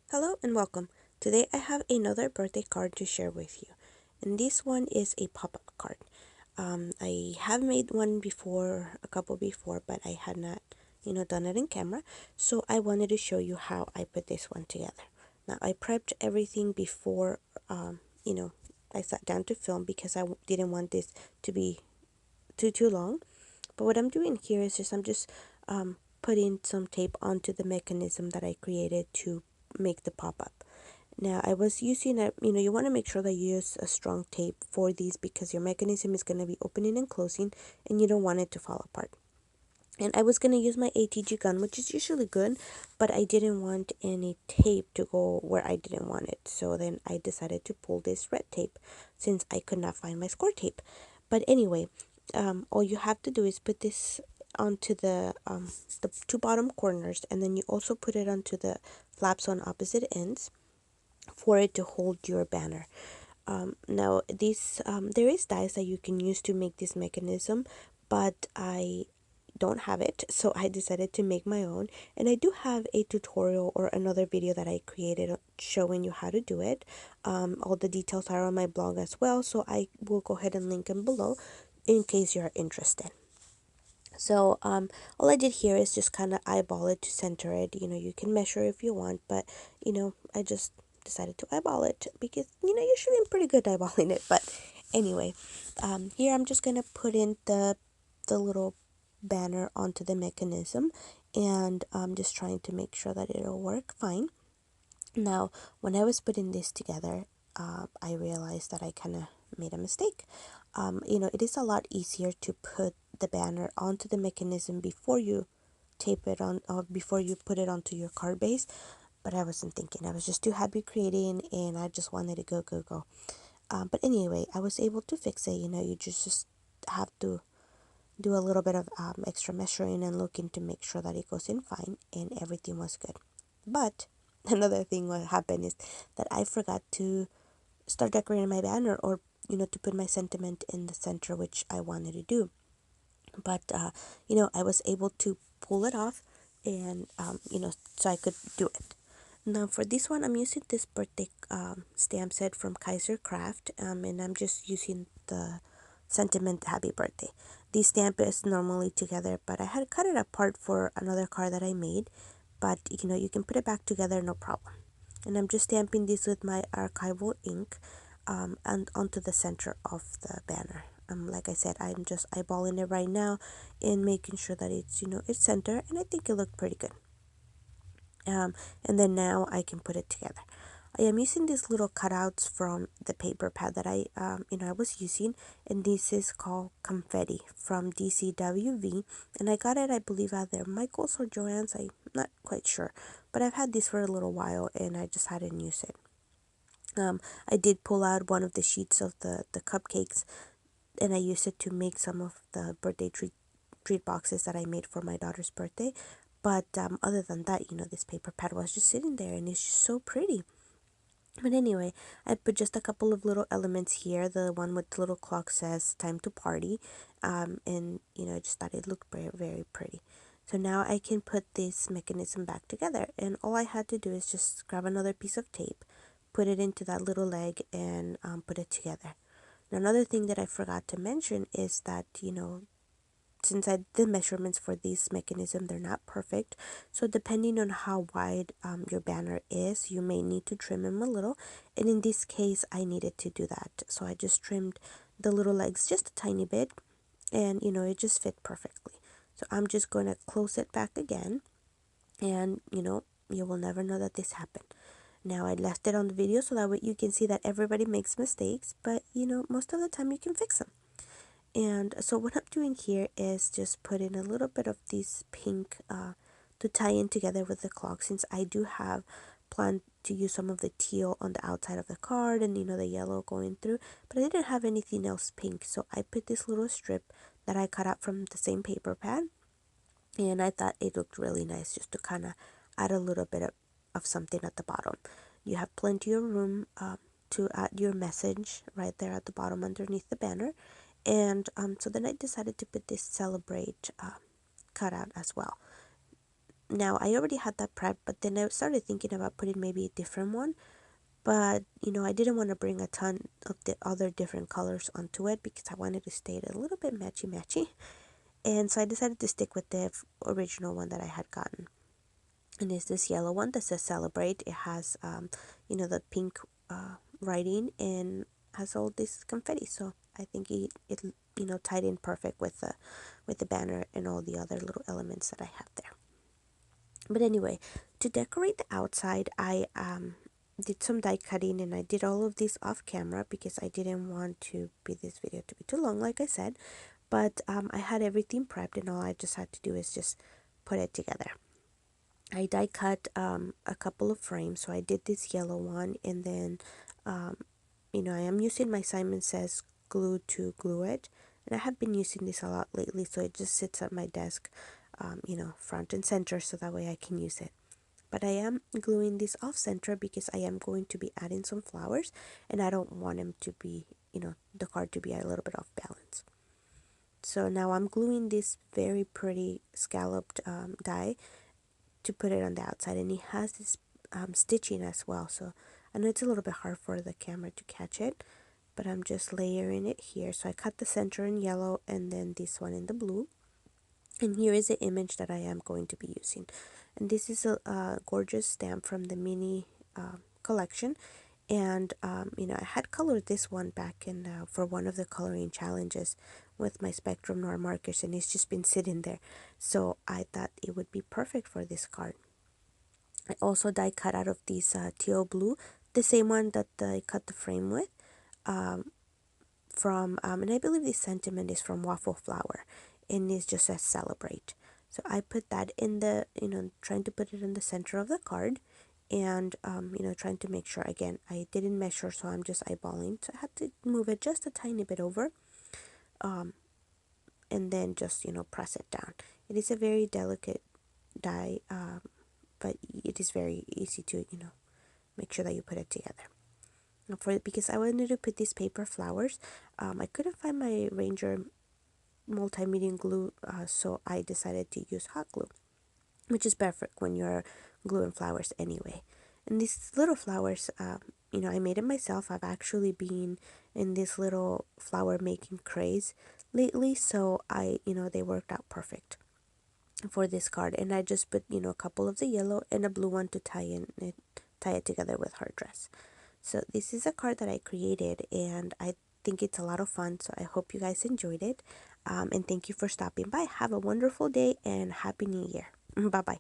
Hello and welcome. Today I have another birthday card to share with you. And this one is a pop-up card. I have made one before, a couple before, but I had not, done it in camera. So I wanted to show you how I put this one together. Now I prepped everything before, you know, I sat down to film because didn't want this to be too long. But what I'm doing here is I'm just putting some tape onto the mechanism that I created to make the pop-up. Now I was using you want to make sure that you use a strong tape for these because your mechanism is going to be opening and closing and you don't want it to fall apart. And I was going to use my ATG gun, which is usually good, but I didn't want any tape to go where I didn't want it. So then I decided to pull this red tape since I could not find my score tape. But anyway, all you have to do is put this onto the two bottom corners, and then you also put it onto the flaps on opposite ends for it to hold your banner. Now these there is dies that you can use to make this mechanism, but I don't have it, so I decided to make my own. And I do have a tutorial or another video that I created showing you how to do it. All the details are on my blog as well, so I will go ahead and link them below in case you're interested. So all I did here is just kind of eyeball it to center it. You can measure if you want, but I just decided to eyeball it because usually I'm pretty good eyeballing it. But anyway, here I'm just gonna put in the little banner onto the mechanism, and I'm just trying to make sure that it'll work fine. Now, when I was putting this together, I realized that I kind of made a mistake. It is a lot easier to put the banner onto the mechanism before you tape it on, or before you put it onto your card base. But I wasn't thinking. I was just too happy creating, and I just wanted to go, go, go. But anyway, I was able to fix it. You just have to do a little bit of extra measuring and looking to make sure that it goes in fine, and everything was good. But another thing what happened is that I forgot to start decorating my banner, or to put my sentiment in the center, which I wanted to do. But I was able to pull it off, and so I could do it. Now for this one, I'm using this birthday stamp set from Kaiser Craft, and I'm just using the sentiment happy birthday. This stamp is normally together, but I had cut it apart for another card that I made. But you can put it back together, no problem. And I'm just stamping this with my archival ink, and onto the center of the banner. Like I said, I'm just eyeballing it right now and making sure that it's center, and I think it looked pretty good. And then now I can put it together. I am using these little cutouts from the paper pad that I was using, and this is called Confetti from DCWV, and I got it, I believe, either Michael's or Joann's. I'm not quite sure, but I've had this for a little while, and I just hadn't used it. I did pull out one of the sheets of the cupcakes, and I used it to make some of the birthday treat boxes that I made for my daughter's birthday. But other than that, this paper pad was just sitting there, and it's just so pretty. But anyway, I put just a couple of little elements here. The one with the little clock says time to party. And I just thought it looked very, very pretty. So now I can put this mechanism back together, and all I had to do is just grab another piece of tape, put it into that little leg, and put it together. Now, another thing that I forgot to mention is that since I did measurements for this mechanism, they're not perfect. So depending on how wide your banner is, you may need to trim them a little. And in this case, I needed to do that. So I just trimmed the little legs just a tiny bit, and it just fit perfectly. So I'm just going to close it back again, and you will never know that this happened. Now I left it on the video so that way you can see that everybody makes mistakes, but most of the time you can fix them. And so what I'm doing here is just put in a little bit of this pink to tie in together with the clock, since I do have planned to use some of the teal on the outside of the card, and the yellow going through, but I didn't have anything else pink, so I put this little strip that I cut out from the same paper pad, and I thought it looked really nice just to kind of add a little bit of something at the bottom. You have plenty of room to add your message right there at the bottom underneath the banner. And so then I decided to put this celebrate cutout as well. Now I already had that prepped, but then I started thinking about putting maybe a different one. But I didn't want to bring a ton of the other different colors onto it because I wanted to stay a little bit matchy matchy. And so I decided to stick with the original one that I had gotten. And it's this yellow one that says celebrate. It has the pink writing and has all this confetti. So I think it tied in perfect with the banner and all the other little elements that I have there. But anyway, to decorate the outside, I did some die cutting, and I did all of this off camera because I didn't want to be this video to be too long, like I said. But I had everything prepped, and all I just had to do is just put it together. I die cut a couple of frames, so I did this yellow one, and then I am using my Simon Says glue to glue it, and I have been using this a lot lately, so it just sits at my desk, front and center, so that way I can use it. But I am gluing this off center because I am going to be adding some flowers, and I don't want them to be, the card to be a little bit off balance. So now I'm gluing this very pretty scalloped die to put it on the outside, and it has this stitching as well. So I know it's a little bit hard for the camera to catch it, but I'm just layering it here. So I cut the center in yellow and then this one in the blue. And here is the image that I am going to be using. And this is a gorgeous stamp from the mini collection. And, I had colored this one back in for one of the coloring challenges with my Spectrum Noir markers, and it's just been sitting there. So I thought it would be perfect for this card. I also die cut out of this teal blue, the same one that I cut the frame with. And I believe this sentiment is from Waffle Flower, and it's just a celebrate. So I put that in the, trying to put it in the center of the card, and trying to make sure, again, I didn't measure, so I'm just eyeballing, so I had to move it just a tiny bit over, and then just press it down. It is a very delicate die, but it is very easy to make sure that you put it together. Because I wanted to put these paper flowers, I couldn't find my Ranger multi-medium glue, so I decided to use hot glue, which is perfect when you're gluing flowers anyway. And these little flowers, I made it myself. I've actually been in this little flower making craze lately, so they worked out perfect for this card. And I just put a couple of the yellow and a blue one to tie it together with her dress. So this is a card that I created, and I think it's a lot of fun, so I hope you guys enjoyed it. And thank you for stopping by. Have a wonderful day and Happy New Year. Bye bye.